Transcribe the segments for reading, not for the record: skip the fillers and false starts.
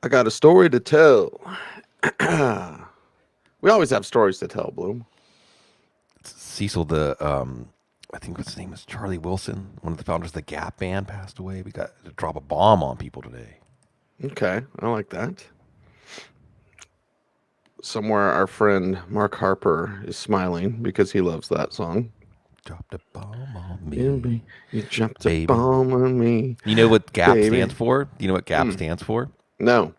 I got a story to tell. We always have stories to tell, Bloom. Cecil, I think his name is Charlie Wilson, one of the founders of the Gap band, passed away. We got to drop a bomb on people today. Okay, I like that. Somewhere our friend Mark Harper is smiling because he loves that song. Dropped a bomb on Baby, me, you dropped a baby. bomb on me, You know what GAP baby. stands for? Do you know what GAP stands for? No.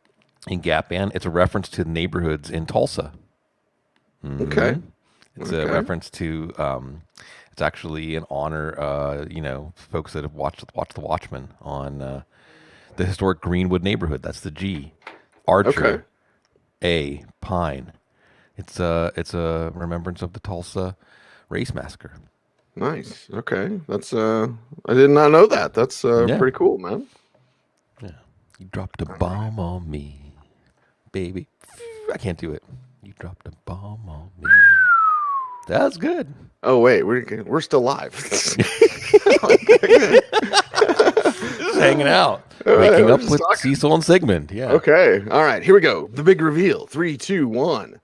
In Gap band, it's a reference to neighborhoods in Tulsa. Okay. It's a Okay. reference to. It's actually in honor, folks that have watched The Watchmen on the historic Greenwood neighborhood. That's the G. Okay. Archer, A. Pine. It's a remembrance of the Tulsa race massacre. Nice. Okay. That's I did not know that. That's Yeah, pretty cool, man. yeah. You dropped a bomb on me, baby. I can't do it. You dropped a bomb on me. That's good. Oh wait, we're still live. Just hanging out, All right, waking we're up just with talking. Cecil and Sigmund. Yeah. Okay. All right, here we go. The big reveal. Three, two, one.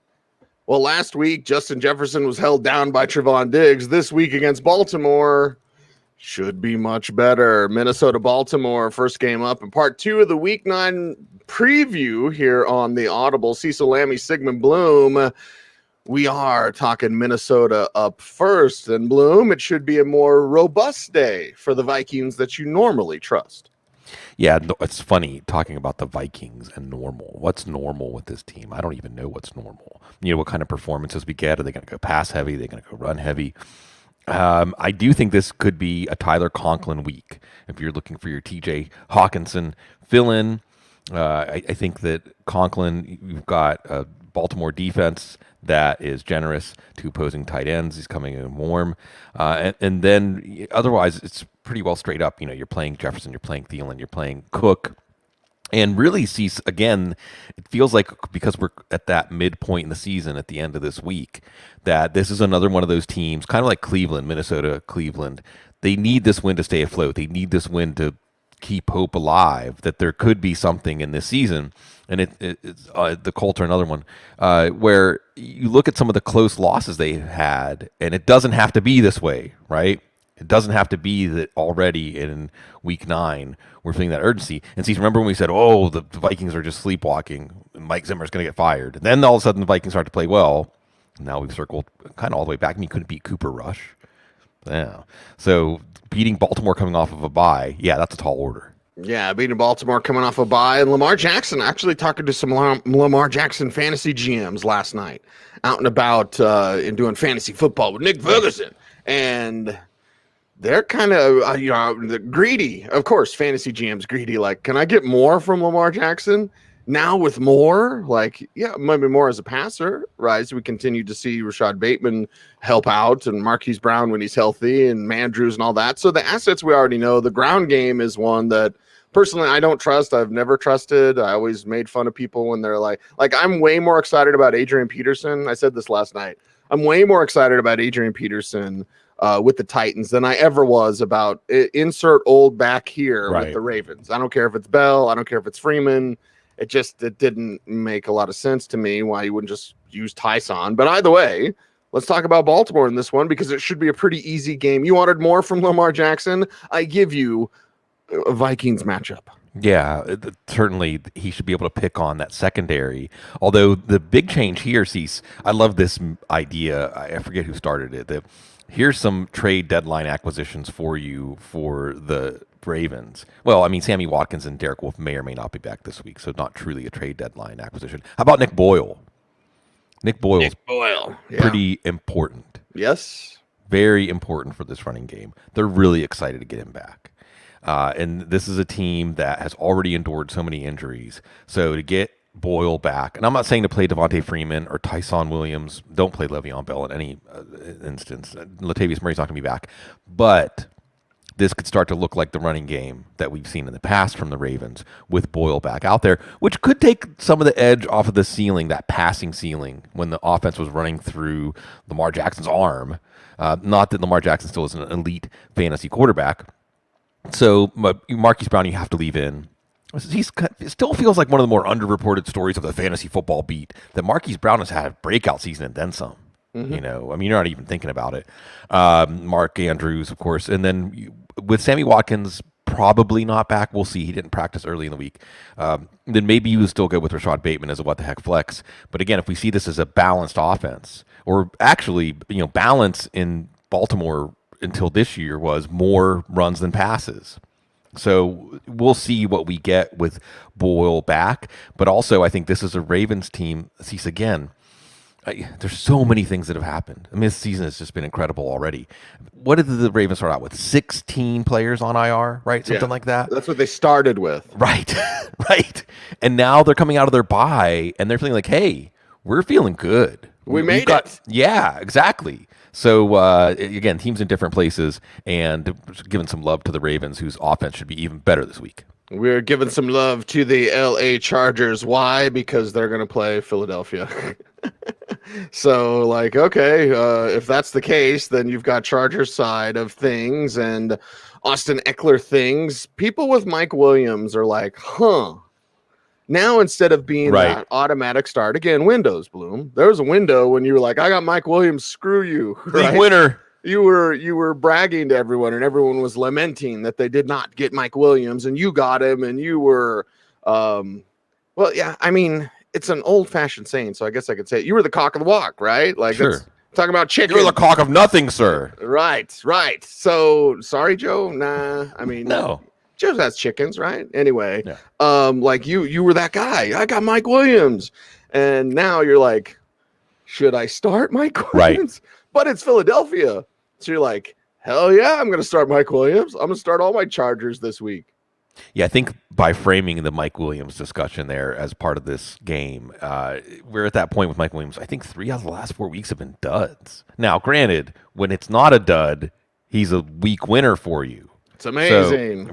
Well, last week Justin Jefferson was held down by Trevon Diggs. This week against Baltimore should be much better. Minnesota Baltimore, first game up in part two of the week 9 preview here on the Audible. Cecil Lammey, Sigmund Bloom. We are talking Minnesota up first. And Bloom, it should be a more robust day for the Vikings that you normally trust. Yeah, no, it's funny talking about the Vikings and normal. What's normal with this team? I don't even know what's normal. You know, what kind of performances we get? Are they going to go pass heavy? Are they going to go run heavy? I do think this could be a Tyler Conklin week. If you're looking for your TJ Hawkinson fill in, I think that Conklin, you've got a Baltimore defense that is generous to opposing tight ends. He's coming in warm. And then otherwise, it's pretty well straight up. You know, you're playing Jefferson, you're playing Thielen, you're playing Cook. And really, sees again, it feels like because we're at that midpoint in the season at the end of this week, that this is another one of those teams, kind of like Cleveland, Minnesota, Cleveland. They need this win to stay afloat. They need this win to keep hope alive that there could be something in this season. And it's the Colts are another one where you look at some of the close losses they had, and it doesn't have to be this way, right? It doesn't have to be that already in week 9 we're feeling that urgency. And see, remember when we said, "Oh, the Vikings are just sleepwalking, and Mike Zimmer's going to get fired," and then all of a sudden the Vikings start to play well. Now we've circled kind of all the way back. I mean, you couldn't beat Cooper Rush. Yeah. So beating Baltimore coming off of a bye, yeah, that's a tall order. Yeah, beating Baltimore coming off a bye. And Lamar Jackson, actually talking to some Lamar Jackson fantasy GMs last night, out and about and doing fantasy football with Nick Ferguson. And they're kind of, greedy. Of course, fantasy GMs greedy. Like, can I get more from Lamar Jackson? Now with more, like, yeah, maybe more as a passer, right? So we continue to see Rashad Bateman help out and Marquise Brown when he's healthy and Mandrews and all that. So the assets we already know. The ground game is one that personally I don't trust. I've never trusted. I always made fun of people when they're like I'm way more excited about Adrian Peterson. I said this last night. I'm way more excited about Adrian Peterson with the Titans than I ever was about insert old back here with the Ravens. I don't care if it's Bell. I don't care if it's Freeman. It didn't make a lot of sense to me why you wouldn't just use Tyson. But either way, let's talk about Baltimore in this one because it should be a pretty easy game. You wanted more from Lamar Jackson. I give you a Vikings matchup. Yeah, certainly he should be able to pick on that secondary. Although the big change here, Cease, I love this idea. I forget who started it. That here's some trade deadline acquisitions for you for the Ravens. Well, I mean, Sammy Watkins and Derek Wolfe may or may not be back this week, so not truly a trade deadline acquisition. How about Nick Boyle? Nick Boyle's pretty important. Yes. Very important for this running game. They're really excited to get him back. And this is a team that has already endured so many injuries. So to get Boyle back, and I'm not saying to play Devontae Freeman or Tyson Williams. Don't play Le'Veon Bell in any instance. Latavius Murray's not going to be back. But this could start to look like the running game that we've seen in the past from the Ravens with Boyle back out there, which could take some of the edge off of the ceiling, that passing ceiling, when the offense was running through Lamar Jackson's arm. Not that Lamar Jackson still is an elite fantasy quarterback. So Marquise Brown, you have to leave in. It still feels like one of the more underreported stories of the fantasy football beat that Marquise Brown has had a breakout season and then some. Mm-hmm. I mean, you're not even thinking about it. Mark Andrews, of course, and then with Sammy Watkins probably not back. We'll see. He didn't practice early in the week. Then maybe you would still go with Rashad Bateman as a what the heck flex. But again, if we see this as a balanced offense, or actually, balance in Baltimore until this year was more runs than passes. So we'll see what we get with Boyle back. But also, I think this is a Ravens team. Cease again. There's so many things that have happened. I mean, this season has just been incredible already. What did the Ravens start out with? 16 players on IR, right? Something like that. That's what they started with. Right, right. And now they're coming out of their bye, and they're feeling like, hey, we're feeling good. We made it. Yeah, exactly. So, again, teams in different places, and giving some love to the Ravens, whose offense should be even better this week. We're giving some love to the LA Chargers. Why? Because they're going to play Philadelphia. So, okay, if that's the case, then you've got Chargers side of things and Austin Eckler things. People with Mike Williams are like, Now, instead of being that automatic start, again, Windows, Bloom. There was a window when you were like, I got Mike Williams, screw you. Right? League winner. You were bragging to everyone, and everyone was lamenting that they did not get Mike Williams, and you got him, and you were, it's an old-fashioned saying, so I guess I could say it. You were the cock of the walk, right? Sure. Talking about chicken. You're the cock of nothing, sir. Right. So, sorry, Joe. Nah, no. Joe has chickens, right? Anyway, yeah. You were that guy. I got Mike Williams, and now you're like, should I start Mike Williams? Right. But it's Philadelphia. So you're like, hell yeah, I'm going to start Mike Williams. I'm going to start all my Chargers this week. Yeah, I think by framing the Mike Williams discussion there as part of this game, we're at that point with Mike Williams. I think 3 out of the last 4 weeks have been duds. Now, granted, when it's not a dud, he's a week winner for you. It's amazing.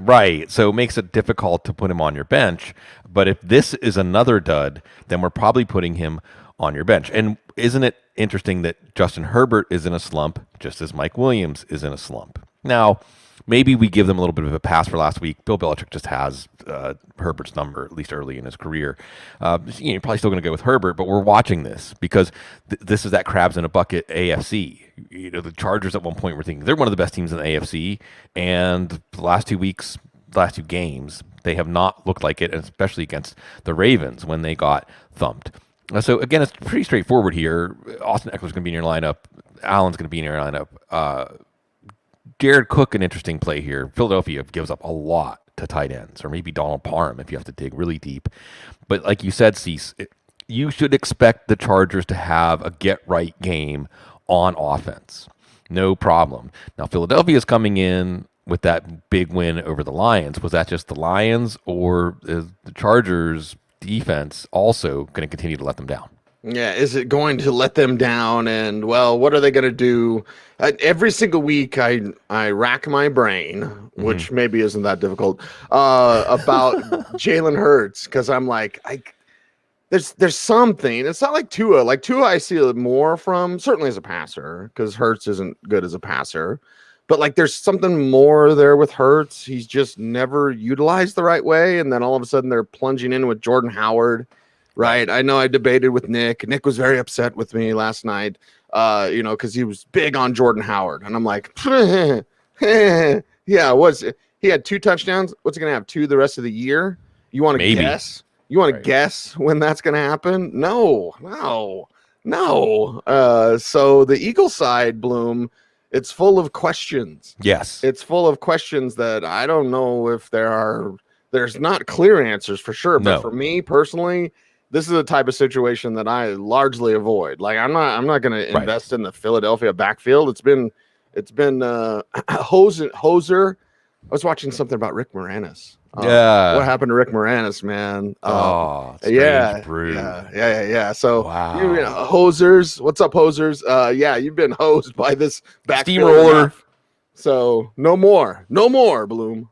So it makes it difficult to put him on your bench. But if this is another dud, then we're probably putting him on your bench. And isn't it interesting that Justin Herbert is in a slump, just as Mike Williams is in a slump? Now, maybe we give them a little bit of a pass for last week. Bill Belichick just has Herbert's number, at least early in his career. You're probably still going to go with Herbert, but we're watching this because this is that crabs in a bucket AFC. The Chargers at one point were thinking they're one of the best teams in the AFC, and the last 2 games, they have not looked like it, especially against the Ravens when they got thumped. So, again, it's pretty straightforward here. Austin Eckler's going to be in your lineup. Allen's going to be in your lineup. Jared Cook, an interesting play here. Philadelphia gives up a lot to tight ends, or maybe Donald Parham if you have to dig really deep. But like you said, Cease, you should expect the Chargers to have a get-right game on offense. No problem. Now, Philadelphia is coming in with that big win over the Lions. Was that just the Lions, or is the Chargers defense also going to continue to let them down? Yeah, is it going to let them down? And, what are they going to do? Every single week, I rack my brain, which maybe isn't that difficult, about Jalen Hurts, because I'm like, there's something. It's not like Tua. Like Tua, I see more from, certainly as a passer, because Hurts isn't good as a passer. But, there's something more there with Hurts. He's just never utilized the right way, and then all of a sudden they're plunging in with Jordan Howard. Right. I know I debated with Nick. Nick was very upset with me last night, because he was big on Jordan Howard. And I'm like, yeah, he had 2 touchdowns. What's he going to have, 2 the rest of the year? You want to guess? You want to guess when that's going to happen? No. So the Eagle side, Bloom, it's full of questions. Yes. It's full of questions that I don't know if there's not clear answers for sure. But for me personally, this is the type of situation that I largely avoid. I'm not going to invest in the Philadelphia backfield. It's been hoser. I was watching something about Rick Moranis. What happened to Rick Moranis, man? Brew. Yeah. So, wow. Hosers. What's up, Hosers? You've been hosed by this backfield. Steamroller. So, no more, Bloom.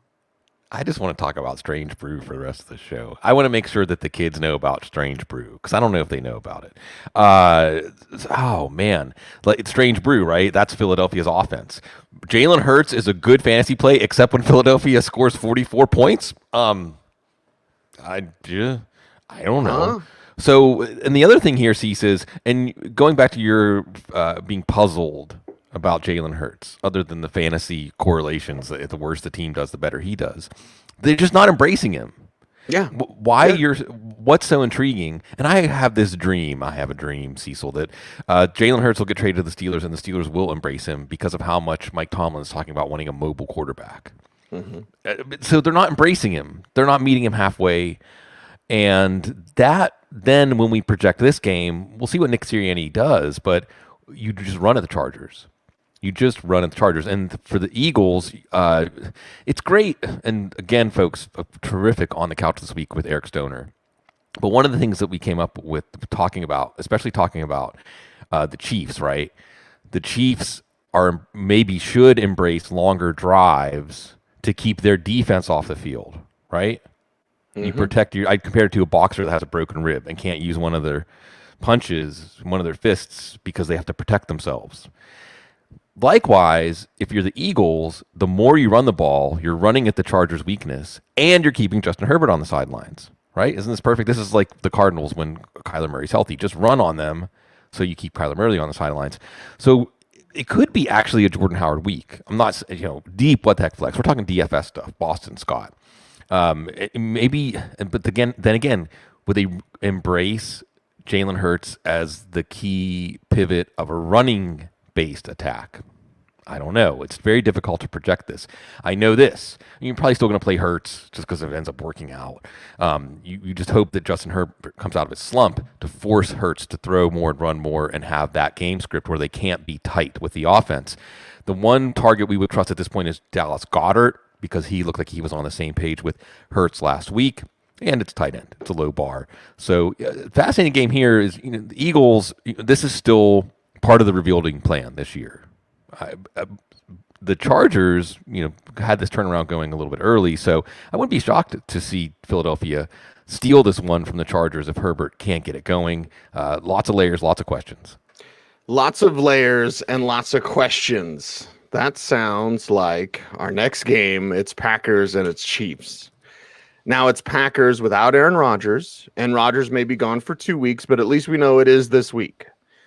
I just want to talk about Strange Brew for the rest of the show. I want to make sure that the kids know about Strange Brew because I don't know if they know about it. Oh, man. It's Strange Brew, right? That's Philadelphia's offense. Jalen Hurts is a good fantasy play except when Philadelphia scores 44 points. I don't know. Huh? So, and the other thing here, Cease, is, and going back to your being puzzled about Jalen Hurts, other than the fantasy correlations, that the worse the team does, the better he does. They're just not embracing him. Yeah. Why Yeah. what's so intriguing? And I have this dream. I have a dream, Cecil, that Jalen Hurts will get traded to the Steelers, and the Steelers will embrace him because of how much Mike Tomlin is talking about wanting a mobile quarterback. So they're not embracing him. They're not meeting him halfway. And that then, when we project this game, we'll see what Nick Sirianni does. But you just run at the Chargers. You just run at the Chargers. And for the Eagles, it's great. And again, folks, terrific on the couch this week with Eric Stoner. But one of the things that we came up with talking about, especially talking about the Chiefs, right? The Chiefs are maybe should embrace longer drives to keep their defense off the field, right? You protect your. I compare it to a boxer that has a broken rib and can't use one of their punches, one of their fists, because they have to protect themselves. Likewise, if you're the Eagles, the more you run the ball, you're running at the Chargers' weakness, and you're keeping Justin Herbert on the sidelines, right? Isn't this perfect? This is like the Cardinals when Kyler Murray's healthy. Just run on them so you keep Kyler Murray on the sidelines. So it could be actually a Jordan Howard week. I'm not, deep what the heck flex. We're talking DFS stuff, Boston Scott. Maybe, but then again, would they embrace Jalen Hurts as the key pivot of a running-based attack? I don't know. It's very difficult to project this. I know this. You're probably still going to play Hurts just because it ends up working out. You just hope that Justin Herbert comes out of his slump to force Hurts to throw more and run more and have that game script where they can't be tight with the offense. The one target we would trust at this point is Dallas Goedert, because he looked like he was on the same page with Hurts last week, and it's tight end. It's a low bar. So fascinating game here is the Eagles. This is still part of the rebuilding plan this year. The Chargers, had this turnaround going a little bit early, so I wouldn't be shocked to see Philadelphia steal this one from the Chargers if Herbert can't get it going. Lots of layers, lots of questions. Lots of layers and lots of questions. That sounds like our next game. It's Packers and it's Chiefs. Now it's Packers without Aaron Rodgers, and Rodgers may be gone for 2 weeks, but at least we know it is this week.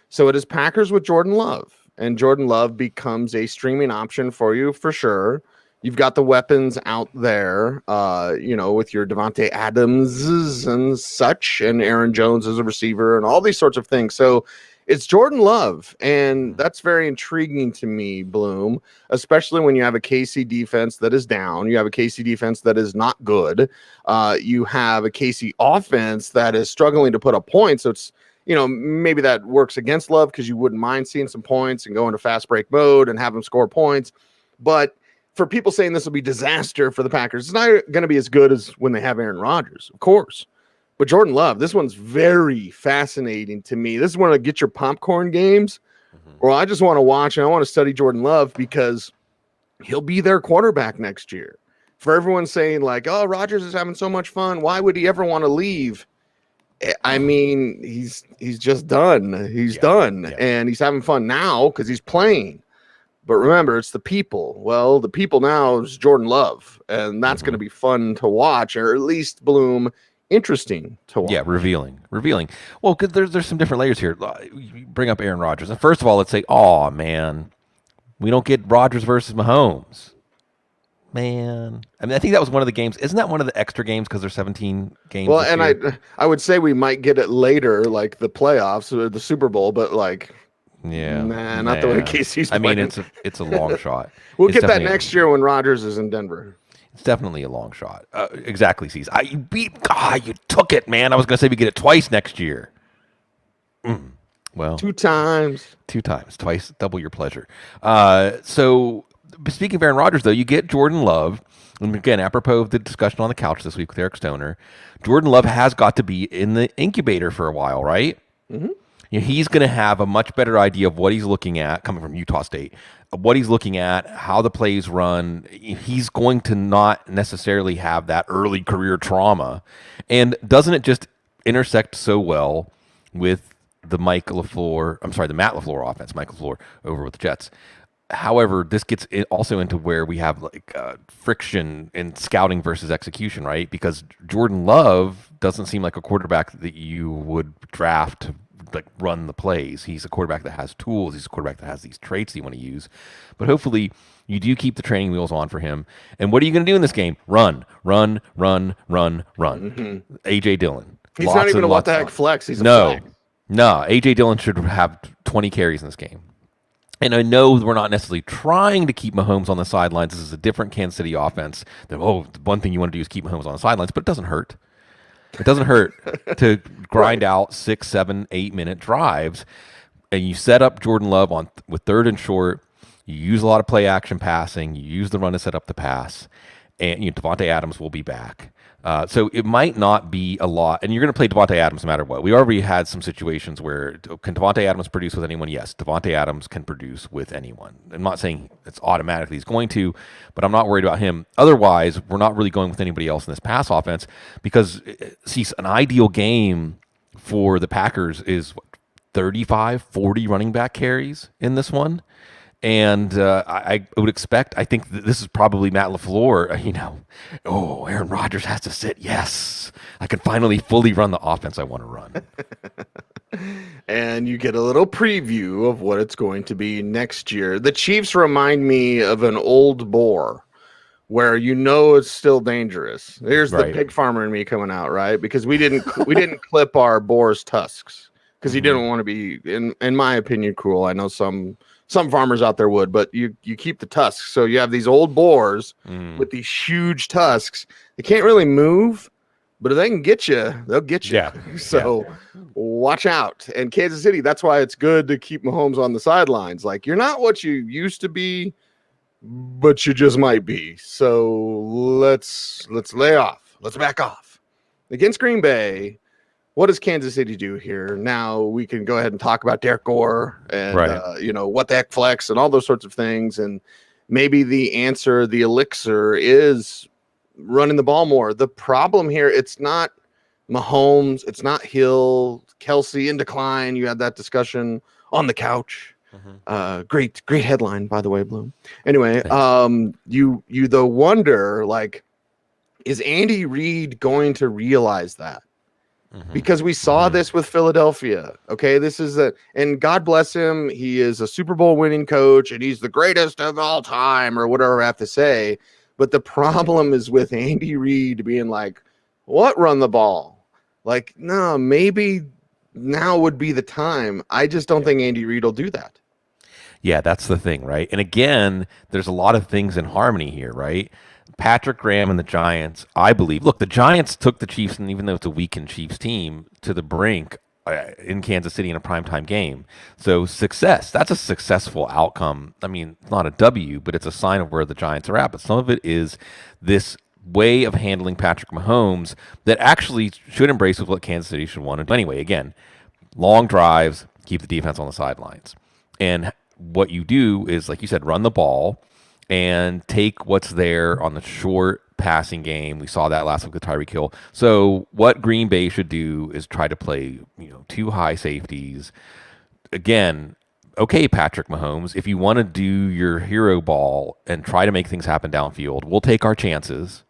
So it is Packers with Jordan Love, and Jordan Love becomes a streaming option for you for sure. You've got the weapons out there, with your Devontae Adams and such, and Aaron Jones as a receiver and all these sorts of things. So it's Jordan Love, and that's very intriguing to me, Bloom, especially when you have a KC defense that is down. You have a KC defense that is not good. You have a KC offense that is struggling to put up points. So it's, maybe that works against Love because you wouldn't mind seeing some points and go into fast break mode and have him score points. But for people saying this will be disaster for the Packers, it's not going to be as good as when they have Aaron Rodgers, of course. But Jordan Love, this one's very fascinating to me. This is one of get your popcorn games, or I just want to watch and I want to study Jordan Love because he'll be their quarterback next year. For everyone saying like, oh, Rodgers is having so much fun, why would he ever want to leave? I mean, he's just done. He's done, and he's having fun now because he's playing. But remember, it's the people. Well, the people now is Jordan Love, and that's going to be fun to watch, or at least Bloom. Interesting to watch. Yeah, revealing. Well, there's some different layers here. You bring up Aaron Rodgers, and first of all, let's say, oh man, we don't get Rodgers versus Mahomes. Man, I mean, I think that was one of the games. Isn't that one of the extra games because there's 17 games? Well, and I would say we might get it later, like the playoffs or the Super Bowl, but like, not the way Casey's playing. I mean, it's a long shot. We'll get that next year when Rodgers is in Denver. It's definitely a long shot. Exactly, Cecil. You took it, man. I was going to say we get it twice next year. Well, two times, twice, double your pleasure. So speaking of Aaron Rodgers, though, you get Jordan Love. And again, apropos of the discussion on the couch this week with Eric Stoner, Jordan Love has got to be in the incubator for a while, right? Mm-hmm. He's going to have a much better idea of what he's looking at coming from Utah State, what he's looking at, how the plays run. He's going to not necessarily have that early career trauma. And doesn't it just intersect so well with the Matt LaFleur offense, Mike LaFleur over with the Jets? However, this gets also into where we have like friction in scouting versus execution, right? Because Jordan Love doesn't seem like a quarterback that you would draft to like run the plays. He's a quarterback that has tools. He's a quarterback that has these traits you want to use. But hopefully, you do keep the training wheels on for him. And what are you going to do in this game? Run, run, run, run, run. AJ Dillon. He's not even a what the heck flex. He's a flex. No. AJ Dillon should have 20 carries in this game. And I know we're not necessarily trying to keep Mahomes on the sidelines. This is a different Kansas City offense. The one thing you want to do is keep Mahomes on the sidelines, but it doesn't hurt. It doesn't hurt to grind out 6, 7, 8-minute drives, and you set up Jordan Love with third and short. You use a lot of play action passing. You use the run to set up the pass, and Devontae Adams will be back. So it might not be a lot, and you're going to play Devontae Adams no matter what. We already had some situations where can Devontae Adams produce with anyone? Yes, Devontae Adams can produce with anyone. I'm not saying it's automatically he's going to, but I'm not worried about him. Otherwise, we're not really going with anybody else in this pass offense because see, an ideal game for the Packers is 35, 40 running back carries in this one. And I would expect, I think this is probably Matt LaFleur, Aaron Rodgers has to sit. Yes, I can finally fully run the offense I want to run. And you get a little preview of what it's going to be next year. The Chiefs remind me of an old boar where it's still dangerous. There's the pig farmer in me coming out, right? Because we didn't clip our boar's tusks because he didn't want to be, in my opinion, cruel. I know some farmers out there would, but you keep the tusks. So you have these old boars with these huge tusks. They can't really move, but if they can get you, they'll get you. Yeah. So watch out. And Kansas City, that's why it's good to keep Mahomes on the sidelines. Like, you're not what you used to be, but you just might be. So let's lay off. Let's back off. Against Green Bay, what does Kansas City do here? Now we can go ahead and talk about Derek Gore and, what the heck flex and all those sorts of things. And maybe the answer, the elixir is running the ball more. The problem here, it's not Mahomes. It's not Hill, Kelsey in decline. You had that discussion on the couch. Great headline, by the way, Bloom. Anyway, you wonder, like, is Andy Reid going to realize that? Because we saw this with Philadelphia. Okay, and God bless him. He is a Super Bowl winning coach, and he's the greatest of all time, or whatever I have to say. But the problem is with Andy Reid being like, "What, run the ball?" Like, no, maybe now would be the time. I just don't think Andy Reid will do that. Yeah, that's the thing, right? And again, there's a lot of things in harmony here, right? Patrick Graham and the Giants, I believe. Look, the Giants took the Chiefs, and even though it's a weakened Chiefs team, to the brink in Kansas City in a primetime game. So success, that's a successful outcome. I mean, it's not a W, but it's a sign of where the Giants are at. But some of it is this way of handling Patrick Mahomes that actually should embrace with what Kansas City should want to do. Anyway, again, long drives, keep the defense on the sidelines. And what you do is, like you said, run the ball and take what's there on the short passing game. We saw that last week with Tyreek Hill. So what Green Bay should do is try to play, 2 high safeties. Again, okay, Patrick Mahomes, if you want to do your hero ball and try to make things happen downfield, we'll take our chances.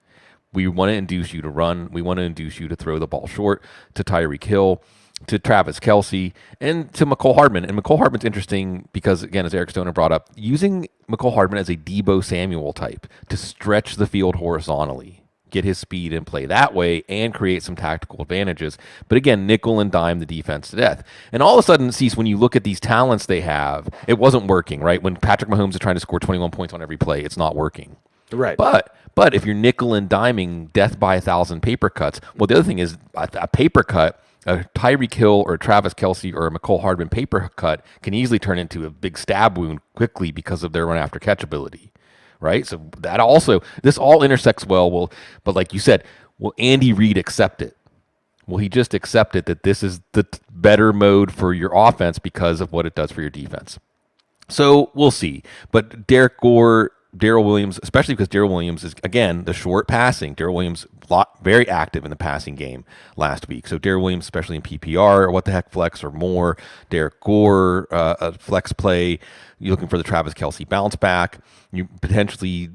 We want to induce you to run. We want to induce you to throw the ball short to Tyreek Hill, to Travis Kelce, and to Mecole Hardman. And Mecole Hardman's interesting because, again, as Eric Stoner brought up, using Mecole Hardman as a Deebo Samuel type to stretch the field horizontally, get his speed and play that way, and create some tactical advantages. But again, nickel and dime the defense to death. And all of a sudden, Cease, when you look at these talents they have, it wasn't working, right? When Patrick Mahomes is trying to score 21 points on every play, it's not working. Right. But if you're nickel and diming death by 1,000 paper cuts, well, the other thing is a paper cut, a Tyreek Hill or a Travis Kelce or a Mecole Hardman paper cut can easily turn into a big stab wound quickly because of their run after catch ability, right? So that also, this all intersects well. But like you said, will Andy Reid accept it? Will he just accept it that this is the better mode for your offense because of what it does for your defense? So we'll see. But Derek Gore, Darrell Williams, especially because Darrell Williams is, again, the short passing. Darrell Williams, very active in the passing game last week. So Darrell Williams, especially in PPR, or what the heck flex or more. Derek Gore, a flex play. You're looking for the Travis Kelce bounce back. You potentially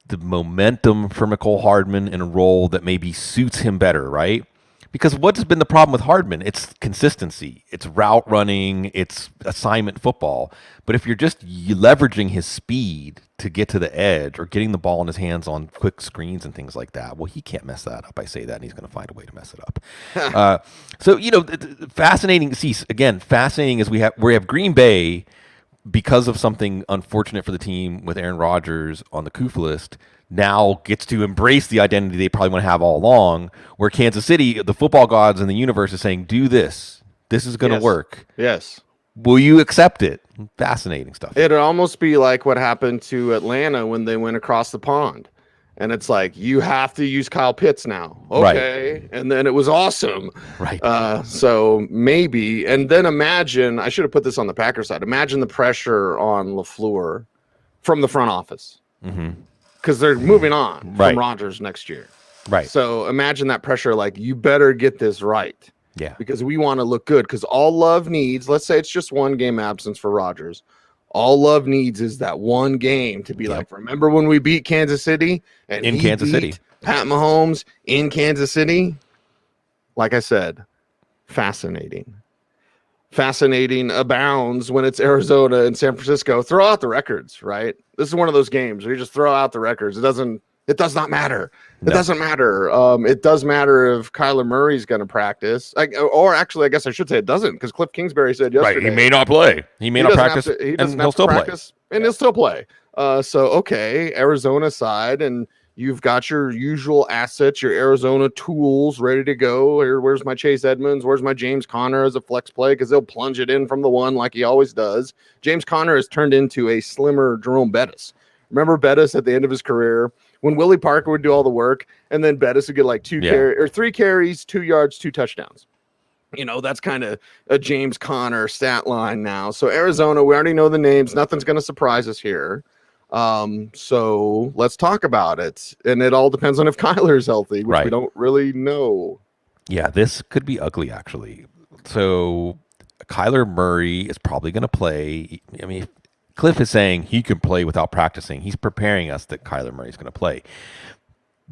the momentum for McCole Hardman in a role that maybe suits him better, right? Because what has been the problem with Hardman? It's consistency. It's route running. It's assignment football. But if you're just leveraging his speed to get to the edge or getting the ball in his hands on quick screens and things like that, well, he can't mess that up. I say that, and he's going to find a way to mess it up. So, fascinating. See, again, fascinating is we have Green Bay, because of something unfortunate for the team with Aaron Rodgers on the Koof list, now gets to embrace the identity they probably want to have all along, where Kansas City, the football gods in the universe, is saying, do this. This is going to work. Yes. Will you accept it? Fascinating stuff. It'd almost be like what happened to Atlanta when they went across the pond. And it's like, you have to use Kyle Pitts now. Okay. Right. And then it was awesome. Right. So maybe. And then imagine, I should have put this on the Packers side. Imagine the pressure on LaFleur from the front office. Because they're moving on from Rodgers next year. Right. So imagine that pressure, like, you better get this right. Yeah. Because we want to look good. Because all Love needs, let's say it's just one game absence for Rodgers. All Love needs is that one game to be like, remember when we beat Kansas City? And in Kansas City. Pat Mahomes in Kansas City? Like I said, fascinating. Fascinating abounds when it's Arizona and San Francisco. Throw out the records, right? This is one of those games where you just throw out the records. It does not matter. It doesn't matter. It does matter if Kyler Murray's going to practice. Or actually, I guess I should say it doesn't, because Cliff Kingsbury said yesterday. Right, he may not play. He may not practice, and he'll still play. And he'll still play. So, okay, Arizona side, and you've got your usual assets, your Arizona tools ready to go. Where's my Chase Edmonds? Where's my James Conner as a flex play? Because he'll plunge it in from the one like he always does. James Conner has turned into a slimmer Jerome Bettis. Remember Bettis at the end of his career, when Willie Parker would do all the work, and then Bettis would get like 3 carries, 2 yards, 2 touchdowns. That's kind of a James Conner stat line now. So Arizona, we already know the names. Nothing's going to surprise us here. So let's talk about it. And it all depends on if Kyler's healthy, which we don't really know. Yeah, this could be ugly, actually. So Kyler Murray is probably going to play. I mean, Cliff is saying he can play without practicing. He's preparing us that Kyler Murray is going to play.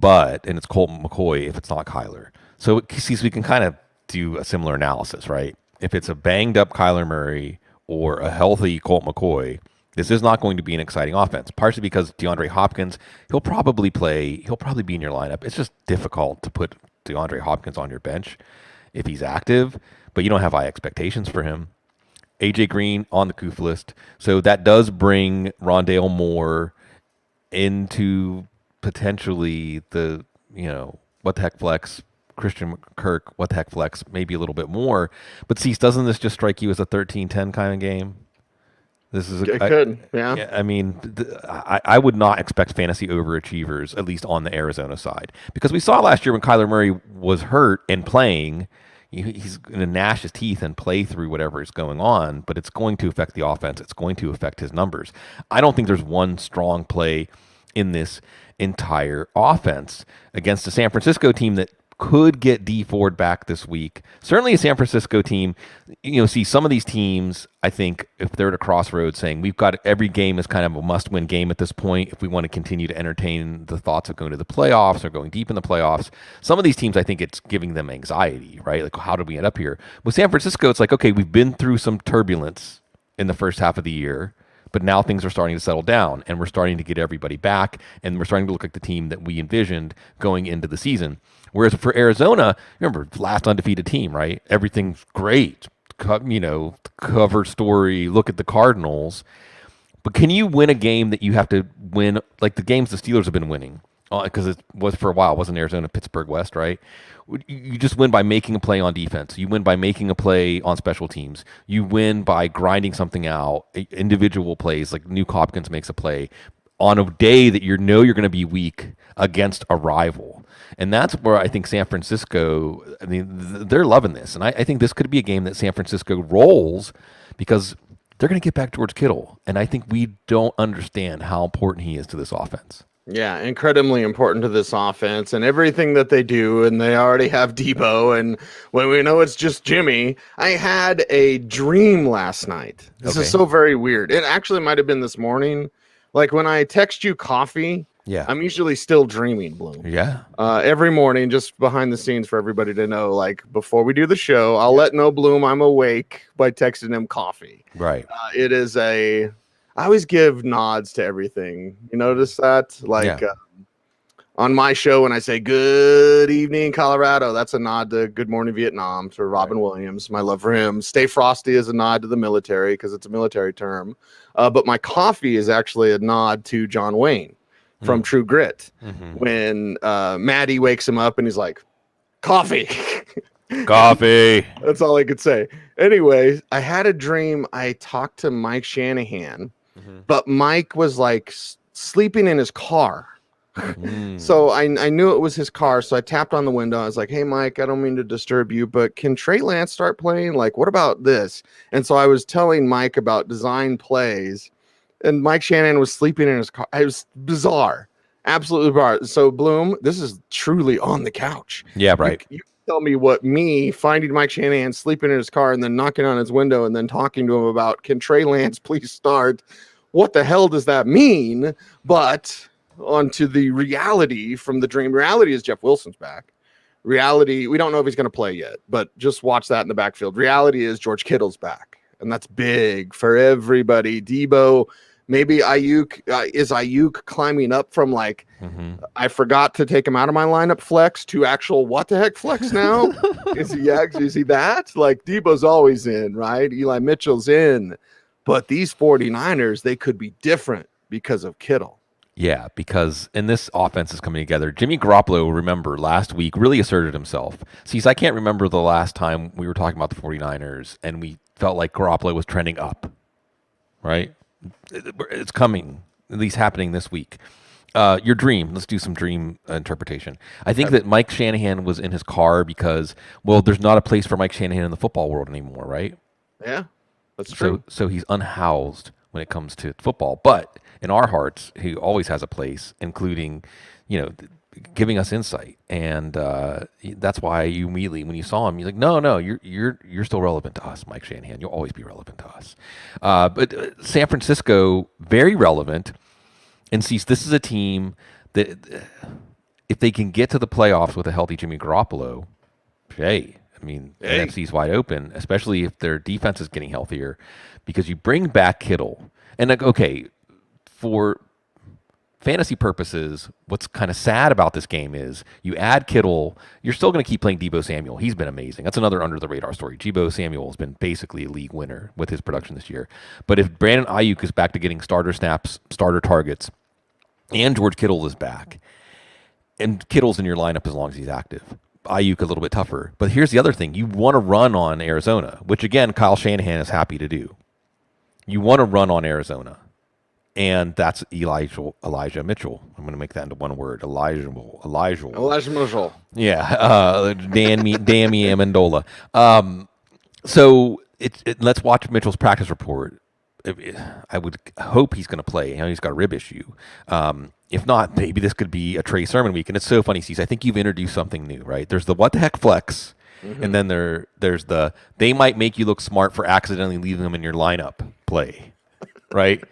And it's Colt McCoy if it's not Kyler. So we can kind of do a similar analysis, right? If it's a banged up Kyler Murray or a healthy Colt McCoy, this is not going to be an exciting offense. Partially because DeAndre Hopkins, he'll probably play. He'll probably be in your lineup. It's just difficult to put DeAndre Hopkins on your bench if he's active, but you don't have high expectations for him. AJ Green on the Koof list. So that does bring Rondale Moore into potentially the, what the heck flex, Christian Kirk, what the heck flex, maybe a little bit more. But Cease, doesn't this just strike you as a 13-10 kind of game? This is it could, yeah. I mean, I would not expect fantasy overachievers, at least on the Arizona side, because we saw last year when Kyler Murray was hurt and playing, he's going to gnash his teeth and play through whatever is going on, but it's going to affect the offense. It's going to affect his numbers. I don't think there's one strong play in this entire offense against a San Francisco team that could get D Ford back this week. Certainly a San Francisco team, see some of these teams, I think if they're at a crossroads saying we've got every game is kind of a must-win game at this point if we want to continue to entertain the thoughts of going to the playoffs or going deep in the playoffs. Some of these teams, I think it's giving them anxiety, right? Like, how did we end up here? With San Francisco, it's like, okay, we've been through some turbulence in the first half of the year, but now things are starting to settle down and we're starting to get everybody back and we're starting to look like the team that we envisioned going into the season. Whereas for Arizona, remember, last undefeated team, right? Everything's great. Cover story, look at the Cardinals. But can you win a game that you have to win, like the games the Steelers have been winning? Because it was for a while, wasn't Arizona, Pittsburgh West, right? You just win by making a play on defense. You win by making a play on special teams. You win by grinding something out, individual plays, like Nuke Hopkins makes a play on a day that you're going to be weak against a rival. And that's where I think San Francisco, they're loving this. And I think this could be a game that San Francisco rolls because they're going to get back George Kittle. And I think we don't understand how important he is to this offense. Yeah, incredibly important to this offense and everything that they do. And they already have Debo. And when we know it's just Jimmy, I had a dream last night. This is so very weird. It actually might have been this morning. Like when I text you coffee, I'm usually still dreaming, Bloom. Yeah. Every morning, just behind the scenes for everybody to know, like before we do the show, I'll let know Bloom I'm awake by texting him coffee. Right. It is I always give nods to everything. You notice that? Like on my show, when I say good evening, Colorado, that's a nod to Good Morning Vietnam, to Robin Williams. My love for him. Stay frosty is a nod to the military because it's a military term. But my coffee is actually a nod to John Wayne from True Grit. When Maddie wakes him up and he's like, coffee. Coffee. That's all I could say. Anyway, I had a dream. I talked to Mike Shanahan, but Mike was like sleeping in his car. So I knew it was his car. So I tapped on the window. I was like, hey, Mike, I don't mean to disturb you, but can Trey Lance start playing? Like, what about this? And so I was telling Mike about design plays, and Mike Shanahan was sleeping in his car. It was bizarre. Absolutely bizarre. So, Bloom, this is truly on the couch. Yeah, right. You tell me what me finding Mike Shanahan sleeping in his car and then knocking on his window and then talking to him about, can Trey Lance please start? What the hell does that mean? But onto the reality from the dream. Reality is Jeff Wilson's back. Reality, we don't know if he's going to play yet, but just watch that in the backfield. Reality is George Kittle's back, and that's big for everybody. Debo, maybe Ayuk. Is Ayuk climbing up from like, I forgot to take him out of my lineup flex to actual what the heck flex now? Is he that? Like Debo's always in, right? Eli Mitchell's in. But these 49ers, they could be different because of Kittle. Yeah, because in this offense is coming together. Jimmy Garoppolo, remember, last week really asserted himself. See, I can't remember the last time we were talking about the 49ers and we felt like Garoppolo was trending up, right? It's coming, at least happening this week. Your dream, let's do some dream interpretation. I think that Mike Shanahan was in his car because, well, there's not a place for Mike Shanahan in the football world anymore, right? Yeah, that's true. So he's unhoused when it comes to football. But in our hearts, he always has a place, including, giving us insight. And that's why you immediately, when you saw him, you're like, no, you're still relevant to us, Mike Shanahan. You'll always be relevant to us. But San Francisco, very relevant. And see, this is a team that if they can get to the playoffs with a healthy Jimmy Garoppolo, NFC's wide open, especially if their defense is getting healthier, because you bring back Kittle. And like, okay, for fantasy purposes, what's kind of sad about this game is you add Kittle, you're still going to keep playing Deebo Samuel. He's been amazing. That's another under-the-radar story. Deebo Samuel has been basically a league winner with his production this year. But if Brandon Ayuk is back to getting starter snaps, starter targets, and George Kittle is back, and Kittle's in your lineup as long as he's active, Ayuk a little bit tougher. But here's the other thing. You want to run on Arizona, which, again, Kyle Shanahan is happy to do. You want to run on Arizona. And that's Elijah Mitchell. I'm going to make that into one word. Elijah Mitchell. Yeah. Damn me Amendola. So let's watch Mitchell's practice report. I would hope he's going to play. He's got a rib issue. If not, maybe this could be a Trey Sermon week. And it's so funny, Cecil. I think you've introduced something new, right? There's the what the heck flex. And then there's the they might make you look smart for accidentally leaving them in your lineup play, right?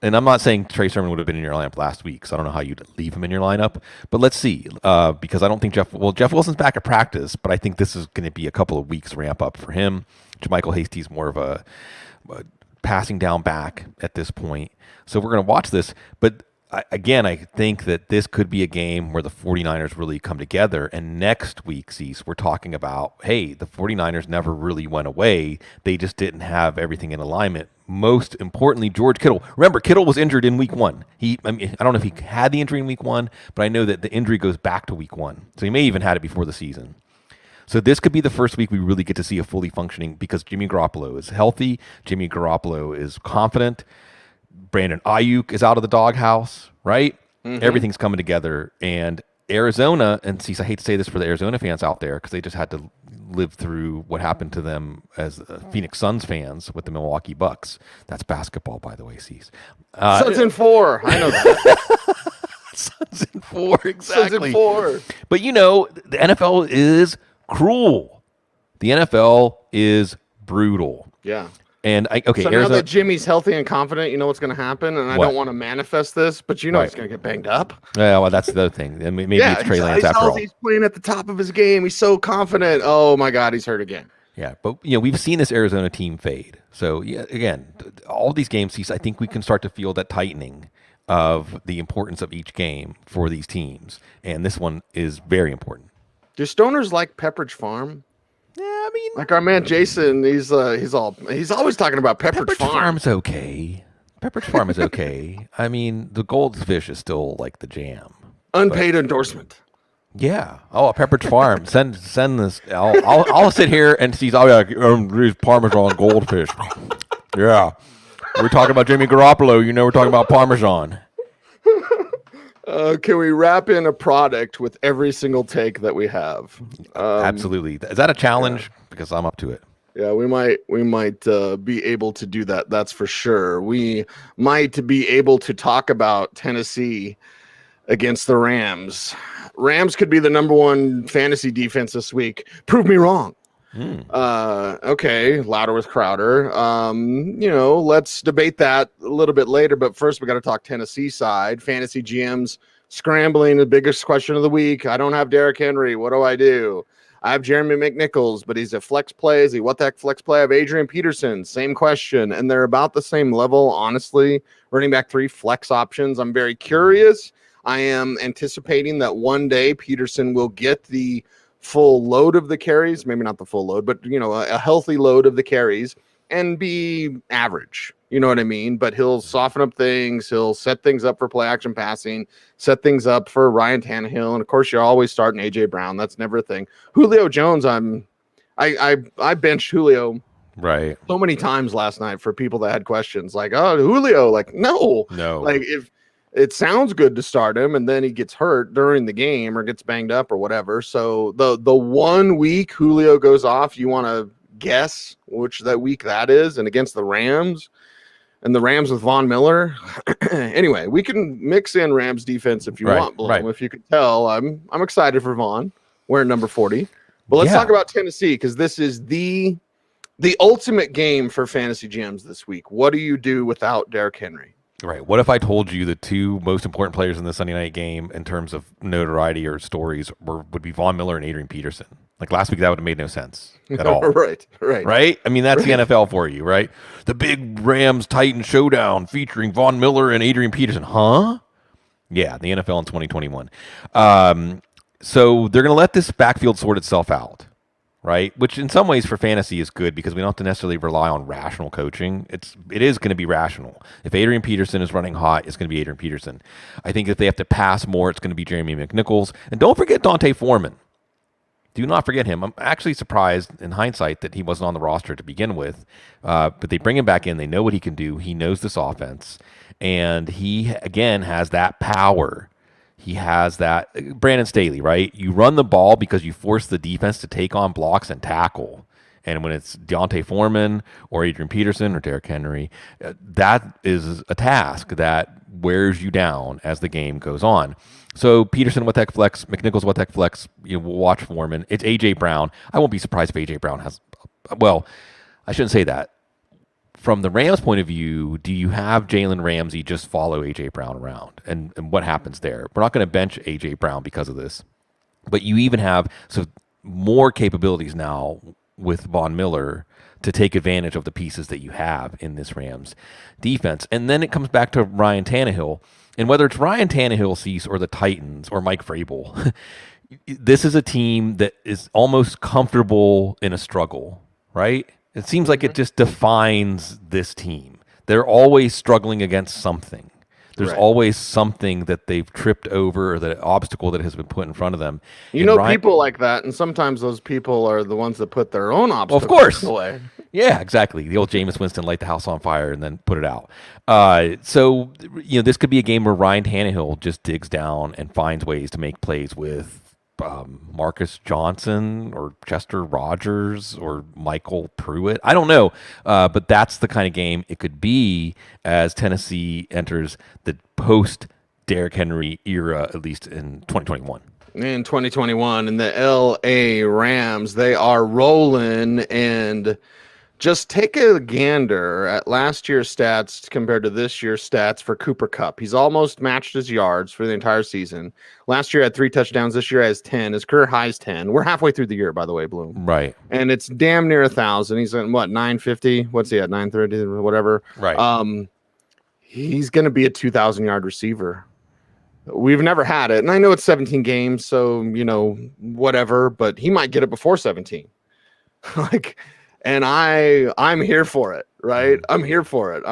And I'm not saying Trey Sermon would have been in your lineup last week, so I don't know how you'd leave him in your lineup. But let's see, because I don't think Jeff Wilson's back at practice, but I think this is going to be a couple of weeks ramp up for him. JaMychal Hasty's more of a passing down back at this point. So we're going to watch this. But I think that this could be a game where the 49ers really come together. And next week, Cease, we're talking about, hey, the 49ers never really went away. They just didn't have everything in alignment. Most importantly, George Kittle. Remember, Kittle was injured in week one. I don't know if he had the injury in week one, but I know that the injury goes back to week one. So he may even had it before the season. So this could be the first week we really get to see a fully functioning, because Jimmy Garoppolo is healthy. Jimmy Garoppolo is confident. Brandon Ayuk is out of the doghouse, right? Everything's coming together. And Arizona, and see, I hate to say this for the Arizona fans out there because they just had to lived through what happened to them as Phoenix Suns fans with the Milwaukee Bucks. That's basketball, by the way, Cease. Suns in 4. I know that. Suns in 4, exactly. Suns in 4. But the NFL is cruel. The NFL is brutal. Yeah. And now that Jimmy's healthy and confident, you know what's going to happen, and I don't want to manifest this, but he's going to get banged up. Yeah, well, that's the other thing. And maybe it's Trey Lance after all. He's playing at the top of his game. He's so confident. Oh my God, he's hurt again. Yeah, but we've seen this Arizona team fade. So again, all these games, I think we can start to feel that tightening of the importance of each game for these teams, and this one is very important. Do stoners like Pepperidge Farm? Yeah, I mean, like our man Jason, he's always talking about Pepperidge Farm. Farm's okay. Pepperidge Farm is okay. I mean, the goldfish is still like the jam. Unpaid endorsement. Yeah. Oh, Pepperidge Farm. Send this. I'll sit here and see. Oh yeah, these Parmesan goldfish. Yeah. We're talking about Jimmy Garoppolo. We're talking about Parmesan. Can we wrap in a product with every single take that we have? Absolutely. Is that a challenge? Yeah. Because I'm up to it. Yeah, we might be able to do that. That's for sure. We might be able to talk about Tennessee against the Rams. Rams could be the number 1 fantasy defense this week. Prove me wrong. Okay, louder with Crowder. Let's debate that a little bit later, but first we got to talk Tennessee side. Fantasy GMs scrambling, the biggest question of the week. I don't have Derrick Henry. What do I do? I have Jeremy McNichols, but he's a flex play. Is he what the heck flex play? I have Adrian Peterson. Same question, and they're about the same level, honestly. Running back 3 flex options. I'm very curious. I am anticipating that one day Peterson will get the full load of the carries, maybe not the full load, but a healthy load of the carries and be average. You know what I mean? But he'll soften up things. He'll set things up for play action passing, set things up for Ryan Tannehill. And of course, you're always starting AJ Brown. That's never a thing. Julio Jones, I benched Julio right so many times last night for people that had questions like, oh, Julio, like, no, like if it sounds good to start him and then he gets hurt during the game or gets banged up or whatever. So the 1 week Julio goes off, you want to guess which that week that is, and against the Rams, and the Rams with Von Miller. Anyway, we can mix in Rams defense if you want, Bloom. Right. If you could tell, I'm excited for Von wearing number 40. But let's talk about Tennessee, because this is the ultimate game for fantasy GMs this week. What do you do without Derrick Henry? Right. What if I told you the 2 most important players in the Sunday night game in terms of notoriety or stories would be Von Miller and Adrian Peterson? Like last week, that would have made no sense at all. Right. I mean, that's the NFL for you, right? The big Rams-Titans showdown featuring Von Miller and Adrian Peterson. Huh? Yeah, the NFL in 2021. So they're going to let this backfield sort itself out, right? Which in some ways for fantasy is good because we don't have to necessarily rely on rational coaching. It is going to be rational. If Adrian Peterson is running hot, it's going to be Adrian Peterson. I think if they have to pass more, it's going to be Jeremy McNichols. And don't forget Dante Foreman. Do not forget him. I'm actually surprised in hindsight that he wasn't on the roster to begin with. But they bring him back in. They know what he can do. He knows this offense. And he, again, has that power. He has that. Brandon Staley, right? You run the ball because you force the defense to take on blocks and tackle. And when it's Deontay Foreman or Adrian Peterson or Derrick Henry, that is a task that wears you down as the game goes on. So Peterson with tech flex, McNichols with tech flex, we'll watch Foreman. It's A.J. Brown. I won't be surprised if A.J. Brown has, well, I shouldn't say that. From the Rams' point of view, do you have Jalen Ramsey just follow A.J. Brown around? And what happens there? We're not going to bench A.J. Brown because of this. But you even have more capabilities now with Von Miller to take advantage of the pieces that you have in this Rams defense. And then it comes back to Ryan Tannehill. And whether it's Ryan Tannehill, Cease, or the Titans, or Mike Vrabel, this is a team that is almost comfortable in a struggle, right? It seems like it just defines this team. They're always struggling against something. There's always something that they've tripped over or the obstacle that has been put in front of them. People like that, and sometimes those people are the ones that put their own obstacles of course. away. Yeah, exactly. The old Jameis Winston light the house on fire and then put it out. This could be a game where Ryan Tannehill just digs down and finds ways to make plays with Marcus Johnson or Chester Rogers or Michael Pruitt. I don't know, but that's the kind of game it could be as Tennessee enters the post Derrick Henry era, at least in 2021. In 2021, and the LA Rams, they are rolling. And just take a gander at last year's stats compared to this year's stats for Cooper Kupp. He's almost matched his yards for the entire season. Last year had 3 touchdowns. This year has 10. His career high is 10. We're halfway through the year, by the way, Bloom. Right. And it's damn near 1,000. He's at what, 950? What's he at, 930 or whatever? Right. He's going to be a 2,000-yard receiver. We've never had it. And I know it's 17 games, so, whatever. But he might get it before 17. And I'm here for it, right? I'm here for it.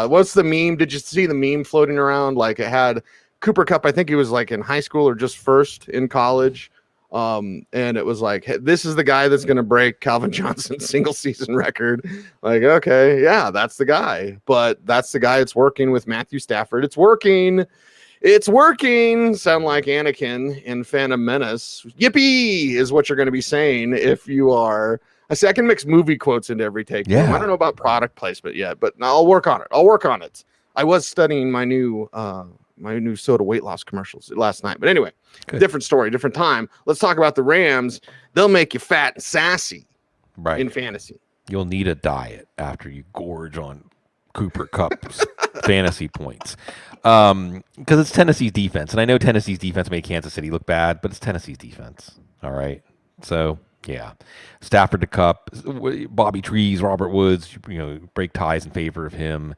What's the meme? Did you see the meme floating around? Like, it had Cooper Kupp. I think he was like in high school or just first in college. And it was like, hey, this is the guy that's going to break Calvin Johnson's single season record. Like, okay, yeah, that's the guy. But that's the guy that's working with Matthew Stafford. It's working. Sound like Anakin in Phantom Menace. Yippee is what you're going to be saying if you are. I can mix movie quotes into every take. Yeah. I don't know about product placement yet, but I'll work on it. I was studying my new soda weight loss commercials last night. But anyway, Good. Different story, different time. Let's talk about the Rams. They'll make you fat and sassy in fantasy. You'll need a diet after you gorge on Cooper Kupp's fantasy points. Because it's Tennessee's defense. And I know Tennessee's defense made Kansas City look bad, but it's Tennessee's defense. All right. So, yeah. Stafford to Kupp, Bobby Trees, Robert Woods, break ties in favor of him.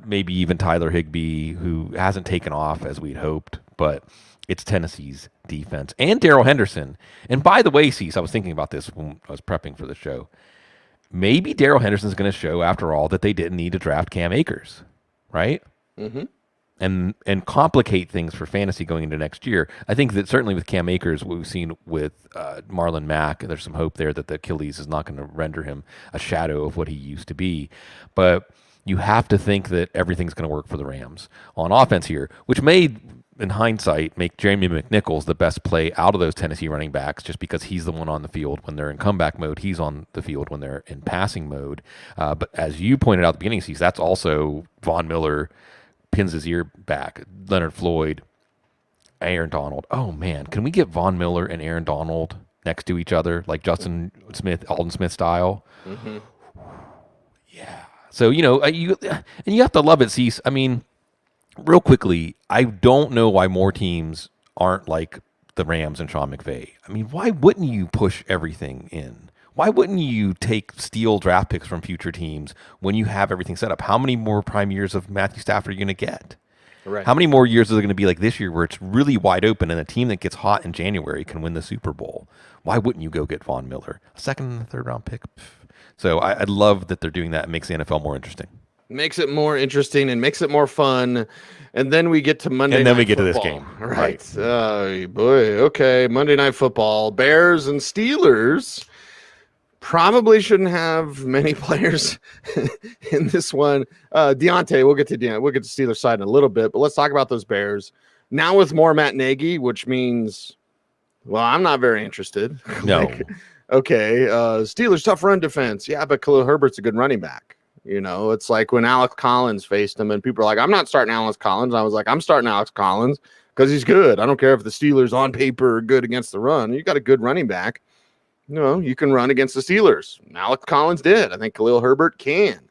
Maybe even Tyler Higbee, who hasn't taken off as we'd hoped, but it's Tennessee's defense. And Darrell Henderson. And by the way, Cecil, I was thinking about this when I was prepping for the show. Maybe Darrell Henderson's going to show, after all, that they didn't need to draft Cam Akers, right? Mm-hmm. And complicate things for fantasy going into next year. I think that certainly with Cam Akers, what we've seen with Marlon Mack, there's some hope there that the Achilles is not going to render him a shadow of what he used to be. But you have to think that everything's going to work for the Rams on offense here, which may, in hindsight, make Jeremy McNichols the best play out of those Tennessee running backs just because he's the one on the field when they're in comeback mode. He's on the field when they're in passing mode. But as you pointed out at the beginning, Cecil, that's also Von Miller pins his ear back, Leonard Floyd, Aaron Donald. Oh, man. Can we get Von Miller and Aaron Donald next to each other, like Justin Smith, Alden Smith style? Mm-hmm. Yeah. So, you have to love it, Cease. I mean, real quickly, I don't know why more teams aren't like the Rams and Sean McVay. I mean, why wouldn't you push everything in? Why wouldn't you steal draft picks from future teams when you have everything set up? How many more prime years of Matthew Stafford are you going to get? Right. How many more years is it going to be like this year where it's really wide open and a team that gets hot in January can win the Super Bowl? Why wouldn't you go get Von Miller? A second and third round pick? So I love that they're doing that. It makes the NFL more interesting. Makes it more interesting and makes it more fun. And then we get to Monday night And then we get football. to this game. Right. Oh, boy. Okay. Monday Night Football. Bears and Steelers. Probably shouldn't have many players in this one. Deontay, we'll get to Steelers side in a little bit, but let's talk about those Bears. Now with more Matt Nagy, which means, well, I'm not very interested. No. Steelers tough run defense. Yeah, but Khalil Herbert's a good running back. It's like when Alex Collins faced him and people are like, I'm not starting Alex Collins. I was like, I'm starting Alex Collins because he's good. I don't care if the Steelers on paper are good against the run. You got a good running back. You can run against the Steelers. Alex Collins did. I think Khalil Herbert can.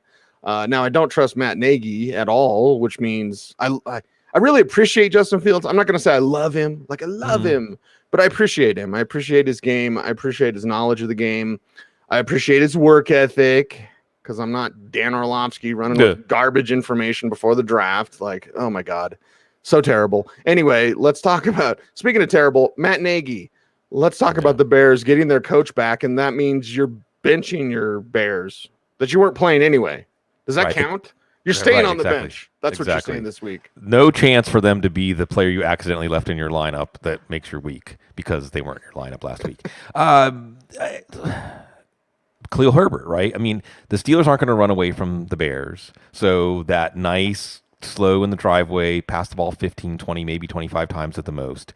Now, I don't trust Matt Nagy at all, which means I really appreciate Justin Fields. I'm not going to say I love him. I love him, but I appreciate him. I appreciate his game. I appreciate his knowledge of the game. I appreciate his work ethic because I'm not Dan Orlovsky running with garbage information before the draft. Oh, my God. So terrible. Anyway, let's talk about, speaking of terrible, Matt Nagy. Let's talk about the Bears getting their coach back, and that means you're benching your Bears that you weren't playing anyway. Does that count? You're staying on the bench. That's what you're saying this week. No chance for them to be the player you accidentally left in your lineup that makes your week because they weren't in your lineup last week. Khalil Herbert, right? I mean, the Steelers aren't going to run away from the Bears, so that nice, slow in the driveway, pass the ball 15, 20, maybe 25 times at the most.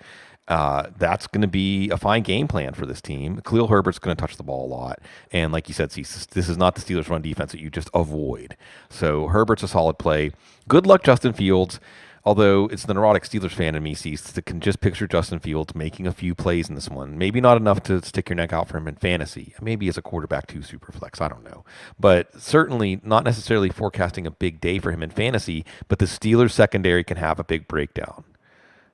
That's going to be a fine game plan for this team. Khalil Herbert's going to touch the ball a lot. And like you said, this is not the Steelers' run defense that you just avoid. So Herbert's a solid play. Good luck, Justin Fields. Although it's the neurotic Steelers fan in me that can just picture Justin Fields making a few plays in this one. Maybe not enough to stick your neck out for him in fantasy. Maybe as a quarterback 2 super flex. I don't know. But certainly not necessarily forecasting a big day for him in fantasy, but the Steelers secondary can have a big breakdown.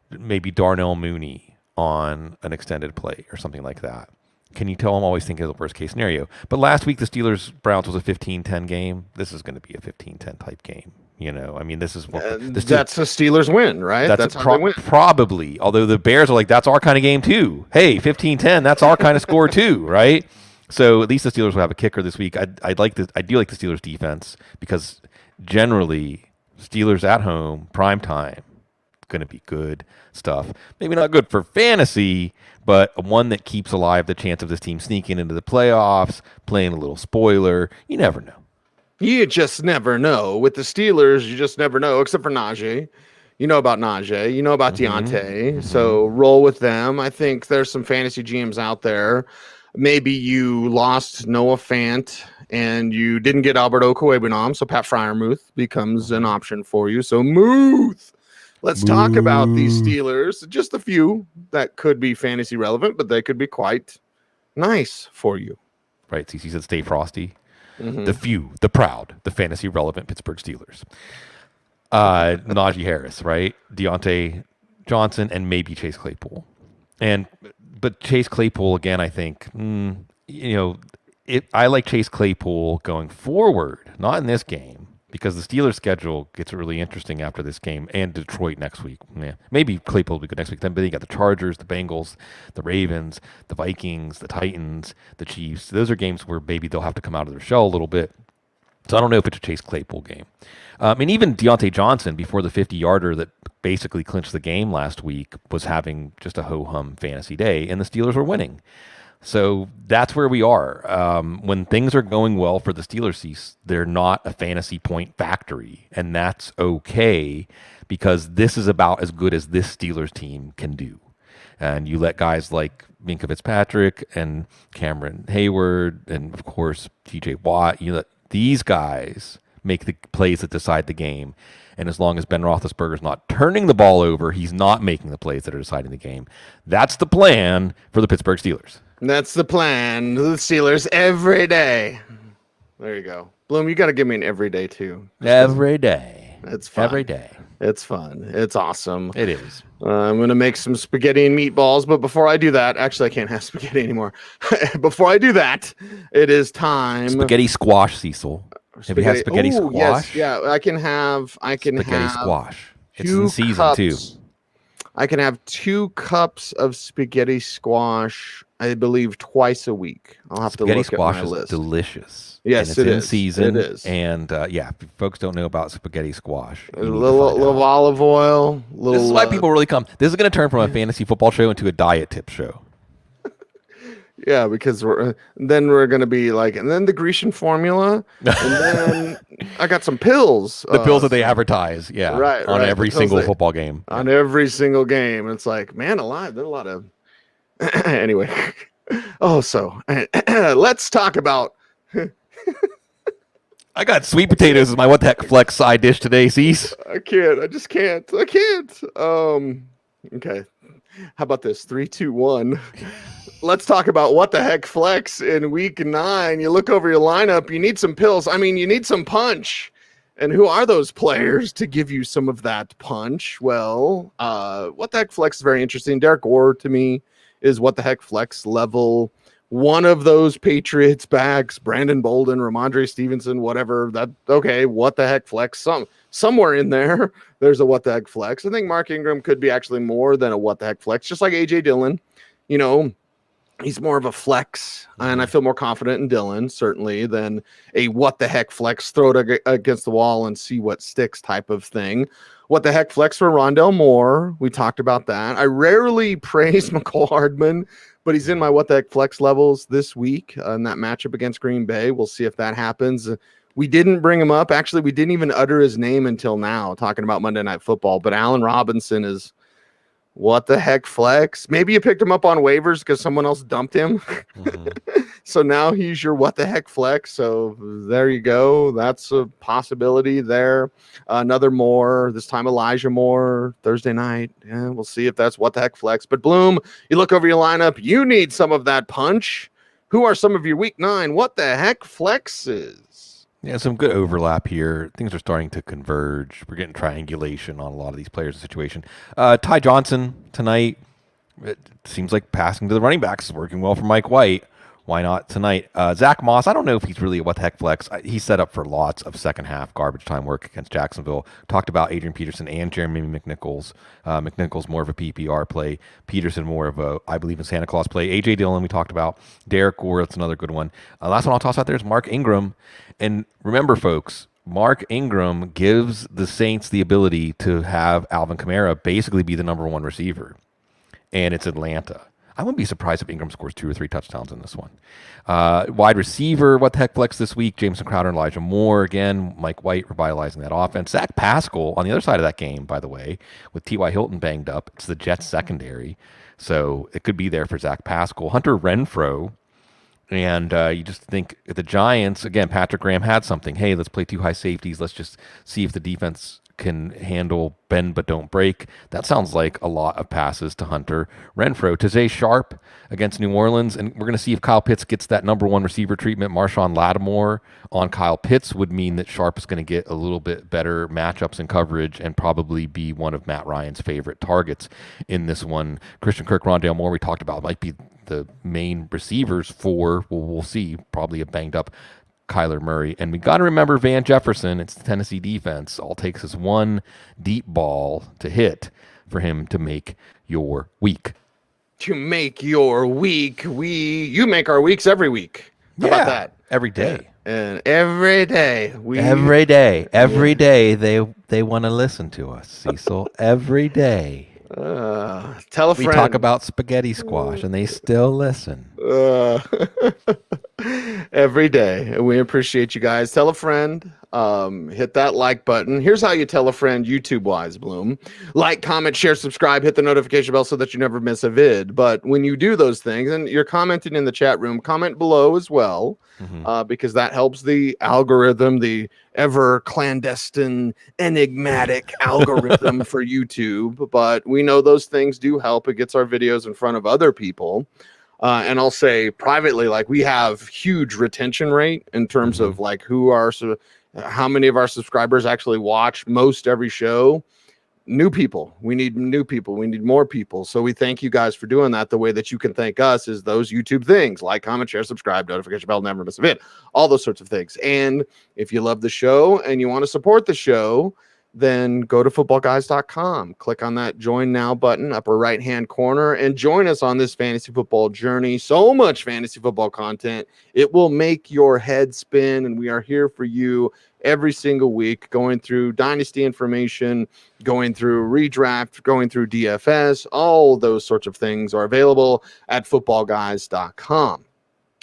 Maybe Darnell Mooney on an extended play or something like that. Can you tell I'm always thinking of the worst case scenario? But last week, the Steelers-Browns was a 15-10 game. This is going to be a 15-10 type game. I mean, this is what that's a Steelers win, right? That's how they win. Probably. Although the Bears are like, that's our kind of game too. Hey, 15-10, that's our kind of score too, right? So at least the Steelers will have a kicker this week. I do like the Steelers defense because generally Steelers at home, prime time, going to be good stuff. Maybe not good for fantasy, but one that keeps alive the chance of this team sneaking into the playoffs, playing a little spoiler. You never know. You just never know. With the Steelers, you just never know, except for Najee. You know about Najee. You know about Deontay. So roll with them. I think there's some fantasy GMs out there. Maybe you lost Noah Fant and you didn't get Albert Okwuegbunam, so Pat Freiermuth becomes an option for you. So let's talk about these Steelers. Just a few that could be fantasy relevant, but they could be quite nice for you. Right. Cecil said stay frosty. The few, the proud, the fantasy relevant Pittsburgh Steelers. Najee Harris, right? Deontay Johnson, and maybe Chase Claypool. But Chase Claypool, again, I think, I like Chase Claypool going forward, not in this game, because the Steelers' schedule gets really interesting after this game and Detroit next week. Yeah, maybe Claypool will be good next week. Then, but you got the Chargers, the Bengals, the Ravens, the Vikings, the Titans, the Chiefs. Those are games where maybe they'll have to come out of their shell a little bit. So I don't know if it's a Chase Claypool game. And even Deontay Johnson, before the 50-yarder that basically clinched the game last week, was having just a ho-hum fantasy day, and the Steelers were winning. So that's where we are. When things are going well for the Steelers, they're not a fantasy point factory, and that's okay because this is about as good as this Steelers team can do. And you let guys like Minkah Fitzpatrick and Cameron Hayward and, of course, TJ Watt, you let these guys make the plays that decide the game. And as long as Ben Roethlisberger's not turning the ball over, he's not making the plays that are deciding the game. That's the plan for the Pittsburgh Steelers. That's the plan. The Steelers every day. There you go. Bloom, you got to give me an every day too. Every day. It's fun. Every day. It's fun. It's awesome. It is. I'm going to make some spaghetti and meatballs, but before I do that, actually I can't have spaghetti anymore. Before I do that, it is time. Spaghetti squash, Cecil. Have you had spaghetti squash? Yes. Yeah, I can have spaghetti squash. It's in season too. I can have 2 cups of spaghetti squash, I believe, twice a week. I'll have spaghetti to look at my list. Spaghetti squash is delicious. Yes, and it's in season. It is. And if folks don't know about spaghetti squash, a little olive oil. This is why people really come. This is going to turn from a fantasy football show into a diet tip show. Yeah, because then we're going to be like, and then the Grecian formula, and then I got some pills. The pills that they advertise, on every single football game. On every single game. It's like, man alive, there's a lot of... Anyway. Let's talk about... I got sweet potatoes as my what the heck flex side dish today, Cease. I can't. Okay. How about this? 3, 2, 1. Let's talk about what the heck flex in week 9. You look over your lineup, you need some pills. I mean, you need some punch. And who are those players to give you some of that punch? Well, what the heck flex is very interesting. Derek Orr, to me, is what the heck flex level. One of those Patriots backs, Brandon Bolden, Ramondre Stevenson, whatever. What the heck flex? Somewhere in there, there's a what the heck flex. I think Mark Ingram could be actually more than a what the heck flex, just like A.J. Dillon. He's more of a flex, and I feel more confident in Dillon, certainly, than a what the heck flex, throw it against the wall and see what sticks type of thing. What the heck flex for Rondell Moore. We talked about that. I rarely praise McCole Hardman, but he's in my what the heck flex levels this week in that matchup against Green Bay. We'll see if that happens. We didn't bring him up. Actually, we didn't even utter his name until now, talking about Monday Night Football, but Allen Robinson is what the heck flex. Maybe you picked him up on waivers because someone else dumped him. So now he's your what the heck flex. So there you go. That's a possibility there. Another Moore, this time Elijah Moore, Thursday night. Yeah, we'll see if that's what the heck flex. But Bloom, you look over your lineup, you need some of that punch. Who are some of your week 9 what the heck flexes? Yeah, some good overlap here. Things are starting to converge. We're getting triangulation on a lot of these players' situation. Ty Johnson tonight. It seems like passing to the running backs is working well for Mike White. Why not tonight? Zach Moss, I don't know if he's really a what the heck flex. He's set up for lots of second half garbage time work against Jacksonville. Talked about Adrian Peterson and Jeremy McNichols. McNichols more of a PPR play. Peterson more of a, I believe in Santa Claus play. A.J. Dillon we talked about. Derek Gore, that's another good one. Last one I'll toss out there is Mark Ingram. And remember, folks, Mark Ingram gives the Saints the ability to have Alvin Kamara basically be the number 1 receiver. And it's Atlanta. I wouldn't be surprised if Ingram scores 2 or 3 touchdowns in this one. Wide receiver, what the heck flex this week? Jameson Crowder and Elijah Moore. Again, Mike White revitalizing that offense. Zach Pascal on the other side of that game, by the way, with T.Y. Hilton banged up. It's the Jets secondary. So it could be there for Zach Pascal. Hunter Renfrow. And you just think the Giants, again, Patrick Graham had something. Hey, let's play 2 high safeties. Let's just see if the defense can handle bend but don't break. That sounds like a lot of passes to Hunter Renfrow. Tajae Sharp against New Orleans, and we're going to see if Kyle Pitts gets that number 1 receiver treatment. Marshawn Lattimore on Kyle Pitts would mean that Sharp is going to get a little bit better matchups and coverage and probably be one of Matt Ryan's favorite targets in this one. Christian Kirk, Rondale Moore, we talked about, might be the main receivers for, well, we'll see, probably a banged up Kyler Murray. And we got to remember Van Jefferson. It's the Tennessee defense. All it takes is one deep ball to hit for him to make your week. To make your week. You make our weeks every week. How about that? Every day. And every day. Every day they want to listen to us, Cecil. Every day. Tell a friend. We talk about spaghetti squash and they still listen. Every day. And we appreciate you guys. Tell a friend. Hit that like button. Here's how you tell a friend YouTube-wise, Bloom. Like, comment, share, subscribe, hit the notification bell so that you never miss a vid. But when you do those things, and you're commenting in the chat room, comment below as well, because that helps the algorithm, the ever clandestine, enigmatic algorithm for YouTube. But we know those things do help. It gets our videos in front of other people. And I'll say privately, like, we have huge retention rate in terms of like how many of our subscribers actually watch most every show. New people. We need new people. We need more people. So we thank you guys for doing that. The way that you can thank us is those YouTube things: like, comment, share, subscribe, notification bell, never miss a vid, all those sorts of things. And if you love the show and you want to support the show, then go to footballguys.com. Click on that join now button, upper right hand corner, and join us on this fantasy football journey. So much fantasy football content. It will make your head spin, and we are here for you every single week, going through dynasty information, going through redraft, going through DFS. All those sorts of things are available at footballguys.com.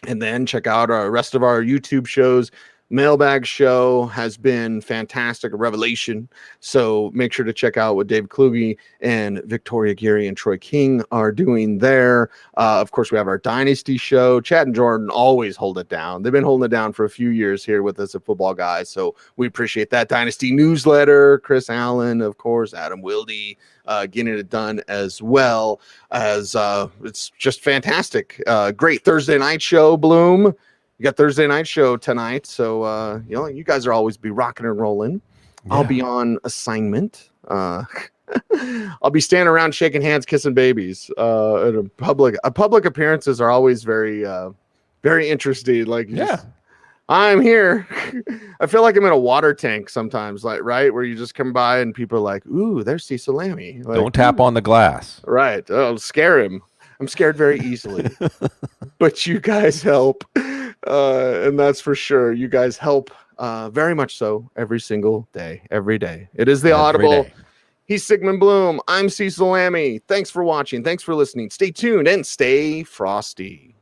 And then check out our rest of our YouTube shows. Mailbag show has been fantastic, a revelation. So make sure to check out what Dave Kluge and Victoria Geary and Troy King are doing there. Of course, we have our Dynasty show. Chad and Jordan always hold it down. They've been holding it down for a few years here with us at Football Guys. So we appreciate that. Dynasty newsletter, Chris Allen, of course, Adam Wilde, getting it done as well. As it's just fantastic. Great Thursday night show, Bloom. You got Thursday night show tonight, so you guys are always be rocking and rolling. Yeah. I'll be on assignment. I'll be standing around shaking hands, kissing babies. At a public appearances are always very, very interesting. Like, I'm here. I feel like I'm in a water tank sometimes, like, right, where you just come by and people are like, "Ooh, there's Cecil Lammey." Like, don't tap on the glass. Right. I'll scare him. I'm scared very easily, but you guys help. And that's for sure. You guys help very much so every single day, every day. It is the Audible. He's Sigmund Bloom. I'm Cecil Lammey. Thanks for watching. Thanks for listening. Stay tuned and stay frosty.